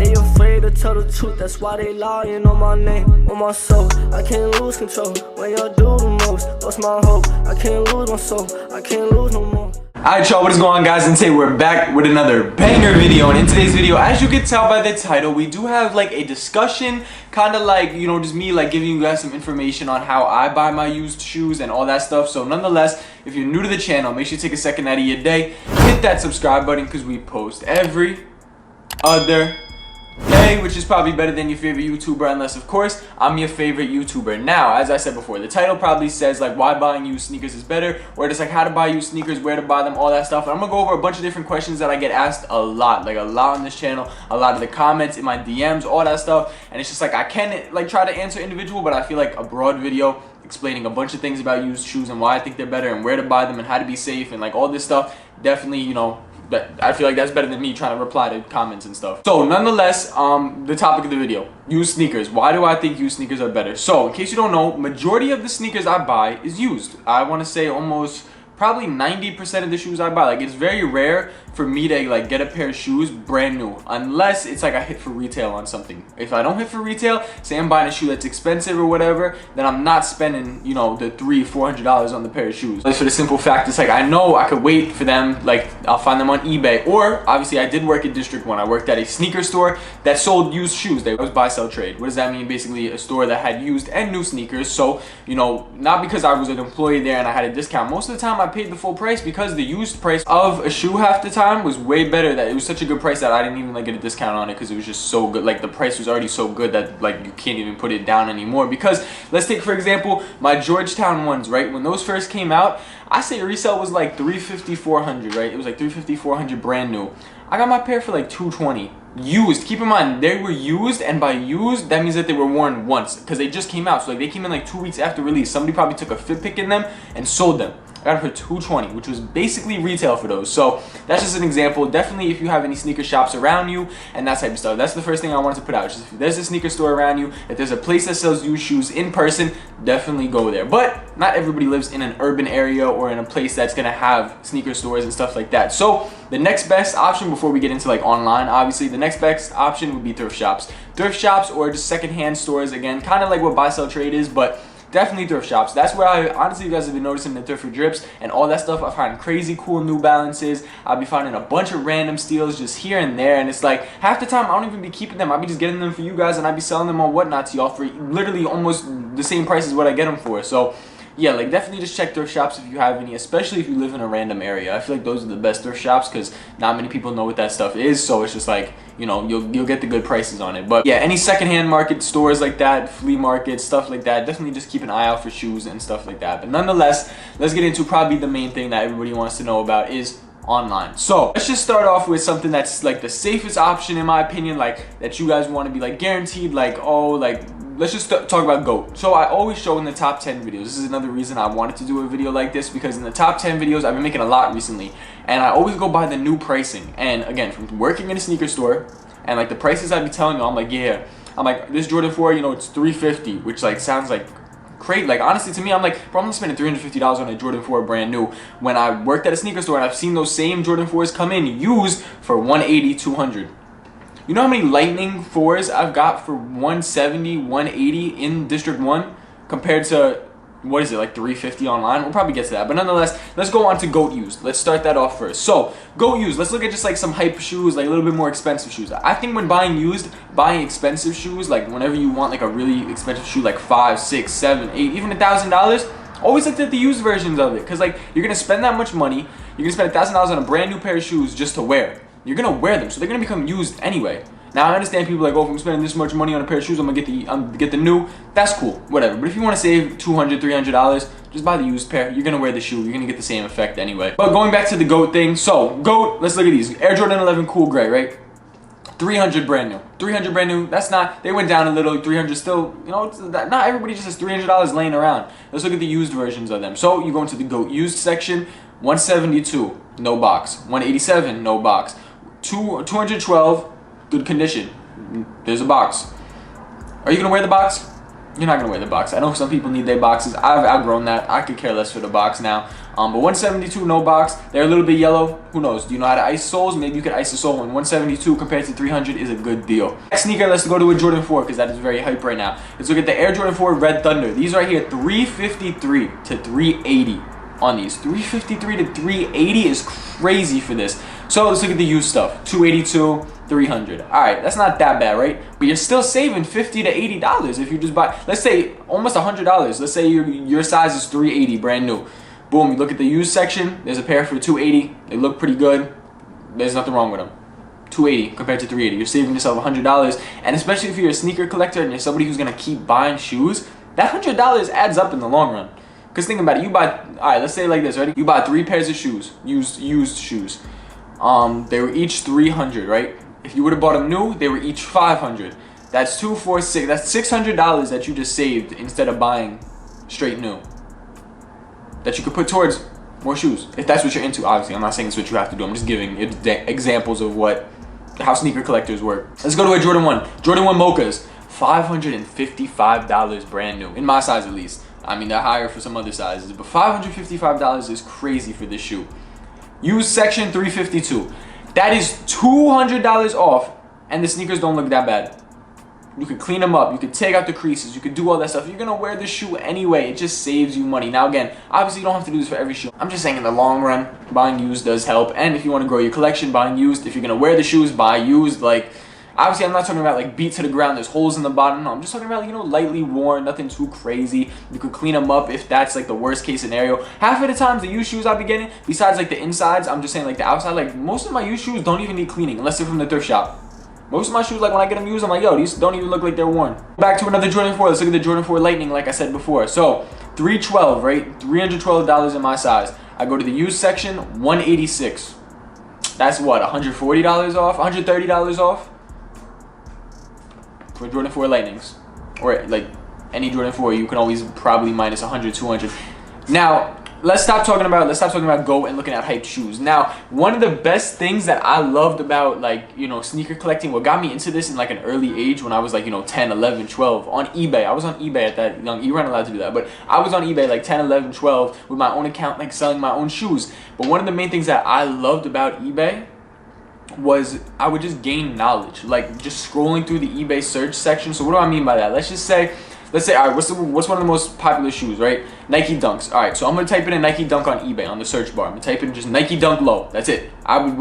They afraid to tell the truth, that's why they lying on my name, on my soul. I can't lose control when y'all do the most. Lost my hope, I can't lose my soul, I can't lose no more. Alright y'all, what is going on guys, and today we're back with another banger video. And in today's video, as you can tell by the title, we do have like a discussion, kind of like, you know, just me like giving you guys some information on how I buy my used shoes and all that stuff. So nonetheless, if you're new to the channel, make sure you take a second out of your day, hit that subscribe button because we post every other day, which is probably better than your favorite YouTuber, unless of course I'm your favorite YouTuber. Now, as I said before, the title probably says like why buying used sneakers is better, or just like how to buy used sneakers, where to buy them, all that stuff. And I'm gonna go over a bunch of different questions that I get asked a lot on this channel, a lot of the comments in my DMs, all that stuff. And it's just like I can like try to answer individual, but I feel like a broad video explaining a bunch of things about used shoes and why I think they're better and where to buy them and how to be safe and like all this stuff, definitely, you know, I feel like that's better than me trying to reply to comments and stuff. So nonetheless, the topic of the video, used sneakers. Why do I think used sneakers are better? So in case you don't know, majority of the sneakers I buy is used. I want to say almost probably 90% of the shoes I buy. Like, it's very rare for me to like get a pair of shoes brand new, unless it's like I hit for retail on something. If I don't hit for retail, say I'm buying a shoe that's expensive or whatever, then I'm not spending, you know, the $300-400 on the pair of shoes. Just for the simple fact, it's like I know I could wait for them, like I'll find them on eBay. Or obviously I did work at District 1. I worked at a sneaker store that sold used shoes. They was buy sell trade. What does that mean? Basically a store that had used and new sneakers. So, you know, not because I was an employee there and I had a discount. Most of the time I paid the full price, because the used price of a shoe half the time was way better. That it was such a good price that I didn't even like get a discount on it, because it was just so good. Like the price was already so good that like you can't even put it down anymore. Because let's take for example my Georgetown ones, right? When those first came out, I say resale was like $350-400, right? It was like $350-400 brand new. I got my pair for like $220 used. Keep in mind, they were used, and by used that means that they were worn once, because they just came out. So like they came in like 2 weeks after release. Somebody probably took a fit pick in them and sold them. I got it for $220, which was basically retail for those. So that's just an example. Definitely, if you have any sneaker shops around you and that type of stuff, that's the first thing I wanted to put out. Just if there's a sneaker store around you, if there's a place that sells used shoes in person, definitely go there. But not everybody lives in an urban area or in a place that's gonna have sneaker stores and stuff like that. So the next best option, before we get into like online, obviously the next best option would be thrift shops. Thrift shops or just secondhand stores. Again, kind of like what buy sell trade is, but definitely thrift shops. That's where I honestly, you guys have been noticing the thrift for drips and all that stuff. I find crazy cool New Balances. I'll be finding a bunch of random steals just here and there, and it's like half the time I don't even be keeping them. I'll be just getting them for you guys, and I'll be selling them on Whatnot to y'all for literally almost the same price as what I get them for. So yeah, like definitely just check thrift shops if you have any, especially if you live in a random area. I feel like those are the best thrift shops, because not many people know what that stuff is. So it's just like, you know, you'll get the good prices on it. But yeah, any secondhand market stores like that, flea markets, stuff like that, definitely just keep an eye out for shoes and stuff like that. But nonetheless, let's get into probably the main thing that everybody wants to know about is online. So let's just start off with something that's like the safest option in my opinion, like that you guys want to be like guaranteed, like, oh, like let's just talk about GOAT. So I always show in the top 10 videos. This is another reason I wanted to do a video like this, because in the top 10 videos I've been making a lot recently, and I always go by the new pricing. And again, from working in a sneaker store and like the prices I'd be telling you, I'm like, yeah, I'm like, this Jordan 4, you know, it's $350, which like sounds like great. Like honestly, to me, I'm like, bro, I'm not spending $350 on a Jordan 4 brand new, when I worked at a sneaker store and I've seen those same Jordan 4s come in used for $180, $200. You know how many Lightning 4s I've got for $170, $180 in District 1 compared to, what is it, like $350 online? We'll probably get to that. But nonetheless, let's go on to GOAT used. Let's start that off first. So GOAT used, let's look at just like some hype shoes, like a little bit more expensive shoes. I think when buying used, buying expensive shoes, like whenever you want like a really expensive shoe, like $5, $6, $7, $8, even $1,000, always look at the used versions of it. Because like you're gonna spend that much money, you're gonna spend $1,000 on a brand new pair of shoes just to wear. You're gonna wear them, so they're gonna become used anyway. Now I understand people like, oh, if I'm spending this much money on a pair of shoes, I'm gonna get the new. That's cool, whatever. But if you want to save $200, $300, just buy the used pair. You're gonna wear the shoe. You're gonna get the same effect anyway. But going back to the GOAT thing, so GOAT, let's look at these. Air Jordan 11 Cool Gray, right? 300 brand new. 300 brand new. That's not. They went down a little. 300 still. You know, not everybody just has $300 laying around. Let's look at the used versions of them. So you go into the GOAT used section. 172, no box. 187, no box. 212, good condition. There's a box. Are you gonna wear the box? you're not gonna wear the box. I know some people need their boxes. I've outgrown that. I could care less for the box now. But 172 no box. They're a little bit yellow. Who knows? Do you know how to ice soles? Maybe you could ice a sole. And 172 compared to 300 is a good deal. Next sneaker, let's go to a Jordan 4 because that is very hype right now. Let's look at the Air Jordan 4 Red Thunder. These right here, 353 to 380 on these. 353 to 380 is crazy for this. So let's look at the used stuff. 282, 300. All right, that's not that bad, right? But you're still saving $50 to $80 if you just buy, let's say almost $100. Let's say your size is 380, brand new. Boom, you look at the used section. There's a pair for 280. They look pretty good. There's nothing wrong with them. 280 compared to 380. You're saving yourself $100. And especially if you're a sneaker collector and you're somebody who's gonna keep buying shoes, that $100 adds up in the long run. Because think about it, you buy, all right, let's say it like this, ready? You buy 3 pairs of shoes, used shoes. They were each 300, right? If you would have bought them new, they were each 500. That's 2, 4, 6. That's $600 that you just saved instead of buying straight new. That you could put towards more shoes, if that's what you're into. Obviously, I'm not saying it's what you have to do. I'm just giving examples of how sneaker collectors work. Let's go to a Jordan 1. Jordan 1 Mochas, $555 brand new, in my size at least. I mean, they're higher for some other sizes, but $555 is crazy for this shoe. Used section, $352. That is $200 off, and the sneakers don't look that bad. You could clean them up, you could take out the creases, you could do all that stuff. You're gonna wear the shoe anyway, it just saves you money. Now again, obviously you don't have to do this for every shoe. I'm just saying in the long run, buying used does help. And if you wanna grow your collection, buying used. If you're gonna wear the shoes, buy used. Like, obviously I'm not talking about like beat to the ground, there's holes in the bottom. No, I'm just talking about, you know, lightly worn, nothing too crazy. You could clean them up if that's like the worst case scenario. Half of the times the used shoes I be getting, besides like the insides, I'm just saying like the outside, like most of my used shoes don't even need cleaning unless they're from the thrift shop. Most of my shoes, like when I get them used, I'm like, yo, these don't even look like they're worn. Back to another Jordan 4. Let's look at the Jordan 4 Lightning, like I said before. So, $312, right? $312 in my size. I go to the used section, $186. That's what, $140 off? $130 off? For Jordan 4 Lightnings. Or like any Jordan 4, you can always probably minus 100, 200. Now, let's stop talking about GOAT and looking at hyped shoes. Now, one of the best things that I loved about, like, you know, sneaker collecting, what got me into this in like an early age when I was like, you know, 10, 11, 12 on eBay. I was on eBay at that young, you weren't allowed to do that, but I was on eBay like 10, 11, 12 with my own account, like selling my own shoes. But one of the main things that I loved about eBay was I would just gain knowledge, like just scrolling through the eBay search section. So what do I mean by that? Let's say, all right, what's one of the most popular shoes, right? Nike Dunks. All right, so I'm gonna type in a Nike Dunk on eBay on the search bar. I'm gonna type in just Nike Dunk low. That's it.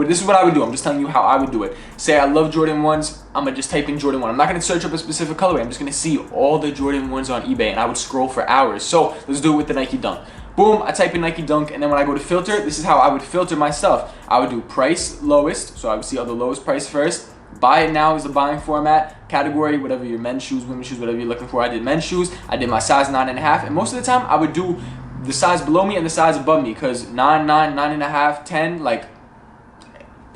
This is what I would do. I'm just telling you how I would do it. Say I love Jordan 1s. I'm gonna just type in Jordan 1. I'm not gonna search up a specific colorway. I'm just gonna see all the Jordan 1s on eBay, and I would scroll for hours. So let's do it with the Nike Dunk. Boom, I type in Nike Dunk, and then when I go to filter, this is how I would filter my stuff. I would do price lowest, so I would see all the lowest price first. Buy it now is the buying format. Category, whatever your men's shoes, women's shoes, whatever you're looking for. I did men's shoes. I did my size 9.5, and most of the time I would do the size below me and the size above me, because 9, 9.5, 10, like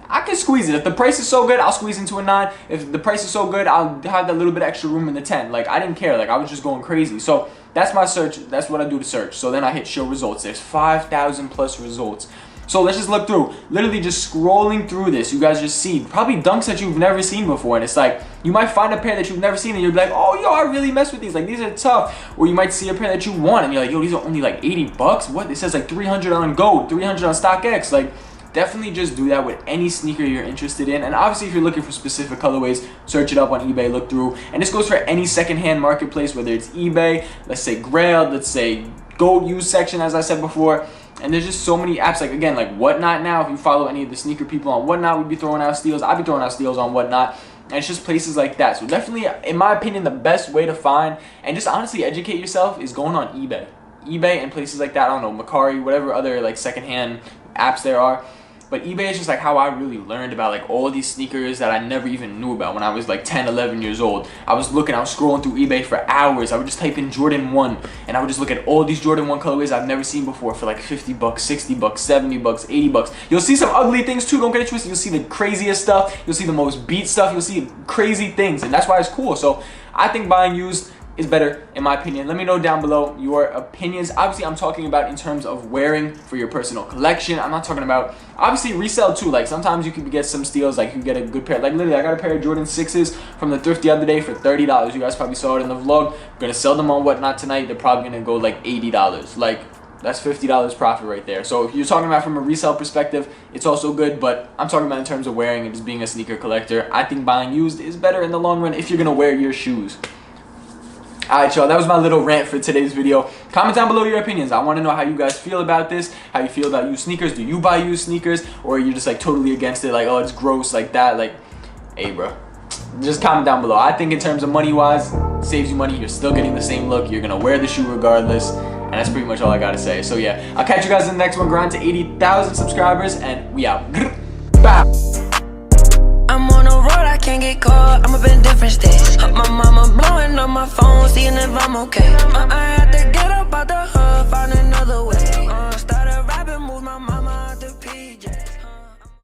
I can squeeze it. If the price is so good, I'll squeeze into a 9. If the price is so good, I'll have that little bit extra room in the 10. Like I didn't care. Like I was just going crazy. So that's my search. That's what I do to search. So then I hit show results. There's 5,000 plus results. So let's just look through, literally just scrolling through this. You guys just see probably dunks that you've never seen before. And it's like, you might find a pair that you've never seen and you'll be like, oh, yo, I really mess with these. Like, these are tough. Or you might see a pair that you want and you're like, yo, these are only like 80 bucks. What? It says like 300 on GOAT, 300 on StockX. Like, definitely just do that with any sneaker you're interested in. And obviously, if you're looking for specific colorways, search it up on eBay, look through. And this goes for any secondhand marketplace, whether it's eBay, let's say Grail, let's say GOAT used section, as I said before. And there's just so many apps, like again, like Whatnot now. If you follow any of the sneaker people on Whatnot, we'd be throwing out steals. I'd be throwing out steals on Whatnot. And it's just places like that. So definitely, in my opinion, the best way to find and just honestly educate yourself is going on eBay. eBay and places like that. I don't know, Mercari, whatever other like secondhand apps there are. But eBay is just like how I really learned about like all these sneakers that I never even knew about when I was like 10, 11 years old. I was scrolling through eBay for hours. I would just type in Jordan 1 and I would just look at all these Jordan 1 colorways I've never seen before for like 50 bucks, 60 bucks, 70 bucks, 80 bucks. You'll see some ugly things too, don't get it twisted. You'll see the craziest stuff. You'll see the most beat stuff. You'll see crazy things, and that's why it's cool. So I think buying used is better in my opinion. Let me know down below your opinions. Obviously I'm talking about in terms of wearing for your personal collection. I'm not talking about obviously resale too. Like sometimes you can get some steals, like you get a good pair. Like literally I got a pair of Jordan 6s from the thrift the other day for $30. You guys probably saw it in the vlog. I'm gonna sell them on Whatnot tonight. They're probably gonna go like $80. Like that's $50 profit right there. So if you're talking about from a resale perspective, it's also good, but I'm talking about in terms of wearing and just being a sneaker collector. I think buying used is better in the long run if you're gonna wear your shoes. Alright y'all, that was my little rant for today's video. Comment down below your opinions. I want to know how you guys feel about this, how you feel about used sneakers. Do you buy used sneakers, or are you just like totally against it, like oh it's gross like that? Like hey bro, just comment down below. I think in terms of money wise, saves you money. You're still getting the same look. You're gonna wear the shoe regardless, and that's pretty much all I gotta say. So yeah, I'll catch you guys in the next one. Grind to 80,000 subscribers and we out. Bye. I'm on the road, I can't get caught. I'm up in different states. My mama blowing on my phone, seeing if I'm okay.